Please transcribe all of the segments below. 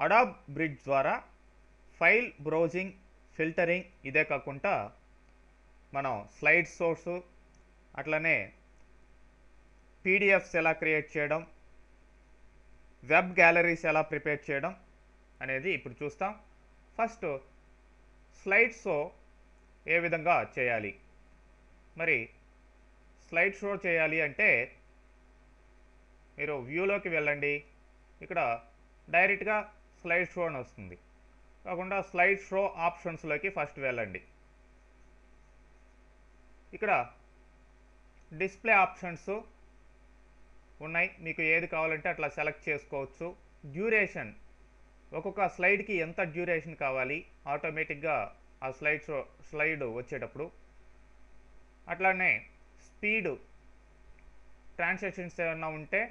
Adobe bridge ద్వారా file browsing, filtering ఇదే కాకుండా మనం స్లైడ్ సోర్సు, అట్లనే పీడిఎఫ్స్ ఎలా క్రియేట్ చేయడం, వెబ్ గ్యాలరీస్ ఎలా ప్రిపేర్ చేయడం అనేది ఇప్పుడు చూస్తాం. ఫస్ట్ స్లైడ్ షో ఏ విధంగా చేయాలి. మరి స్లైడ్ షో చేయాలి అంటే మీరు వ్యూలోకి వెళ్ళండి. ఇక్కడ డైరెక్ట్గా స్లైడ్ షో అని వస్తుంది, కాకుండా స్లైడ్ షో ఆప్షన్స్లోకి ఫస్ట్ వెళ్ళండి. ఇక్కడ డిస్ప్లే ఆప్షన్స్ ఉన్నాయి, మీకు ఏది కావాలంటే అట్లా సెలెక్ట్ చేసుకోవచ్చు. డ్యూరేషన్, ఒక్కొక్క స్లైడ్కి ఎంత డ్యూరేషన్ కావాలి ఆటోమేటిక్గా ఆ స్లైడ్ వచ్చేటప్పుడు. అట్లానే స్పీడు, ట్రాన్సాక్షన్స్ ఏమన్నా ఉంటే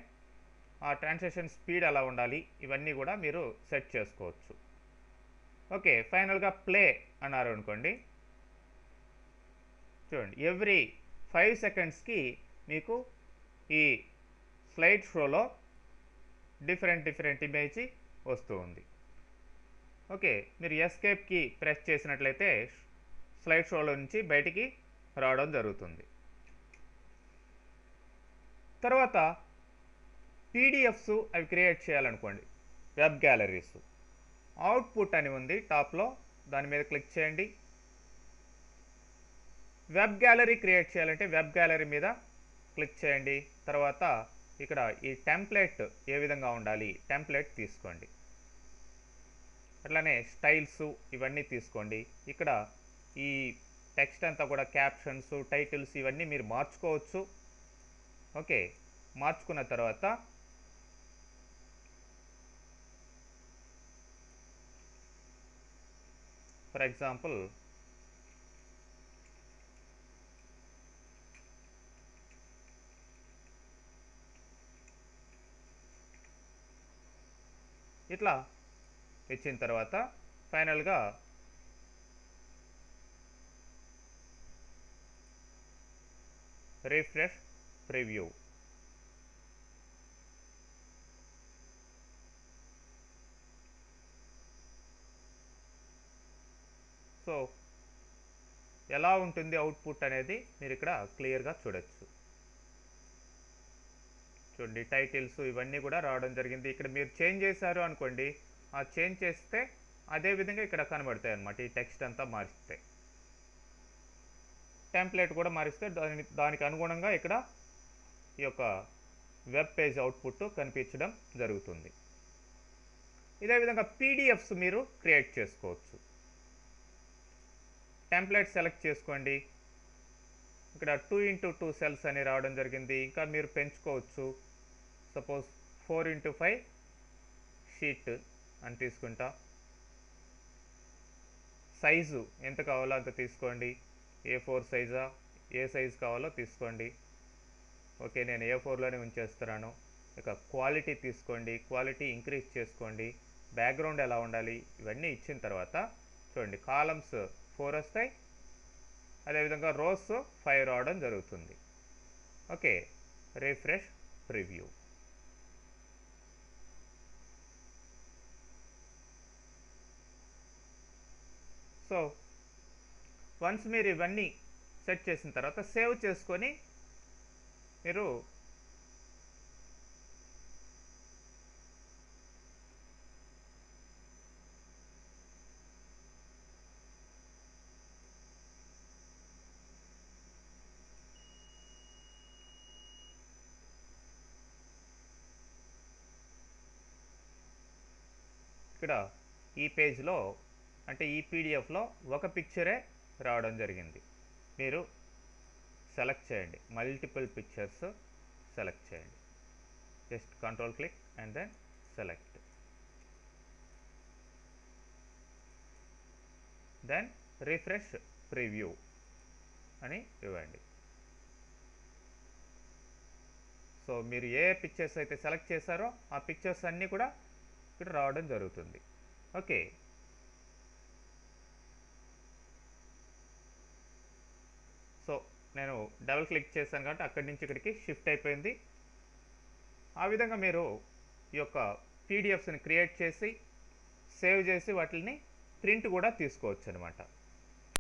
ఆ ట్రాన్సాక్షన్ స్పీడ్ ఎలా ఉండాలి, ఇవన్నీ కూడా మీరు సెట్ చేసుకోవచ్చు. ఓకే, ఫైనల్గా ప్లే అన్నారు అనుకోండి. చూడండి, ఎవ్రీ 5 సెకండ్స్కి మీకు ఈ స్లైడ్ షోలో డిఫరెంట్ ఇమేజ్ వస్తూ ఉంది. ఓకే, మీరు ఎస్కేప్కి ప్రెస్ చేసినట్లయితే స్లైడ్ షోలో నుంచి బయటికి రావడం జరుగుతుంది. తర్వాత పీడిఎఫ్స్ అవి క్రియేట్ చేయాలనుకోండి, వెబ్ గ్యాలరీస్. అవుట్పుట్ అని ఉంది టాప్లో, దాని మీద క్లిక్ చేయండి. వెబ్ గ్యాలరీ క్రియేట్ చేయాలంటే వెబ్ గ్యాలరీ మీద క్లిక్ చేయండి. తర్వాత ఇక్కడ ఈ టెంప్లెట్ ఏ విధంగా ఉండాలి, టెంప్లెట్ తీసుకోండి. అట్లానే స్టైల్స్ ఇవన్నీ తీసుకోండి. ఇక్కడ ఈ టెక్స్ట్ అంతా కూడా క్యాప్షన్స్, టైటిల్స్ ఇవన్నీ మీరు మార్చుకోవచ్చు. ఓకే, మార్చుకున్న తర్వాత ఫర్ ఎగ్జాంపుల్ ఇట్లా ఇచ్చిన తర్వాత ఫైనల్గా రిఫ్రెష్ ప్రివ్యూ. సో ఎలా ఉంటుంది అవుట్పుట్ అనేది మీరు ఇక్కడ క్లియర్గా చూడొచ్చు. చూడండి, టైటిల్స్ ఇవన్నీ కూడా రావడం జరిగింది. ఇక్కడ మీరు చేంజ్ చేశారు అనుకోండి, ఆ చేంజ్ చేస్తే అదే విధంగా ఇక్కడ కనబడతాయి అన్నమాట. ఈ టెక్స్ట్ అంతా మారిస్తే, టెంప్లెట్ కూడా మారిస్తే దానికి అనుగుణంగా ఇక్కడ ఈ యొక్క వెబ్ పేజ్ అవుట్పుట్ కనిపించడం జరుగుతుంది. ఇదే విధంగా పీడిఎఫ్స్ మీరు క్రియేట్ చేసుకోవచ్చు. టెంప్లెట్ సెలెక్ట్ చేసుకోండి. ఇక్కడ 2x2 సెల్స్ అని రావడం జరిగింది. ఇంకా మీరు పెంచుకోవచ్చు. సపోజ్ 4x5 షీట్ అని తీసుకుంటా. సైజు ఎంత కావాలో అంత తీసుకోండి. A4 సైజా, ఏ సైజు కావాలో తీసుకోండి. ఓకే, నేను A4లోనే ఉంచేస్తున్నాను. ఇక క్వాలిటీ తీసుకోండి, క్వాలిటీ ఇంక్రీజ్ చేసుకోండి. బ్యాక్గ్రౌండ్ ఎలా ఉండాలి, ఇవన్నీ ఇచ్చిన తర్వాత చూడండి, కాలమ్స్ 4 వస్తాయి, అదేవిధంగా రోస్ 5 రావడం జరుగుతుంది. Okay, refresh preview. So once మీరు ఇవన్నీ సెట్ చేసిన తర్వాత సేవ్ చేసుకొని మీరు ఇక్కడ ఈ పేజ్లో అంటే ఈ పీడిఎఫ్లో ఒక పిక్చరే రావడం జరిగింది. మీరు సెలెక్ట్ చేయండి, మల్టిపుల్ పిక్చర్స్ సెలెక్ట్ చేయండి. Just control click and then select, then refresh preview అని ఇవ్వండి. సో మీరు ఏ పిక్చర్స్ అయితే సెలెక్ట్ చేశారో ఆ పిక్చర్స్ అన్నీ కూడా ఇక్కడ రావడం జరుగుతుంది. ఓకే, సో నేను డబుల్ క్లిక్ చేశాను కాబట్టి అక్కడి నుంచి ఇక్కడికి షిఫ్ట్ అయిపోయింది. ఆ విధంగా మీరు ఈ యొక్క పీడిఎఫ్స్ని క్రియేట్ చేసి సేవ్ చేసి వాటిని ప్రింట్ కూడా తీసుకోవచ్చు అనమాట.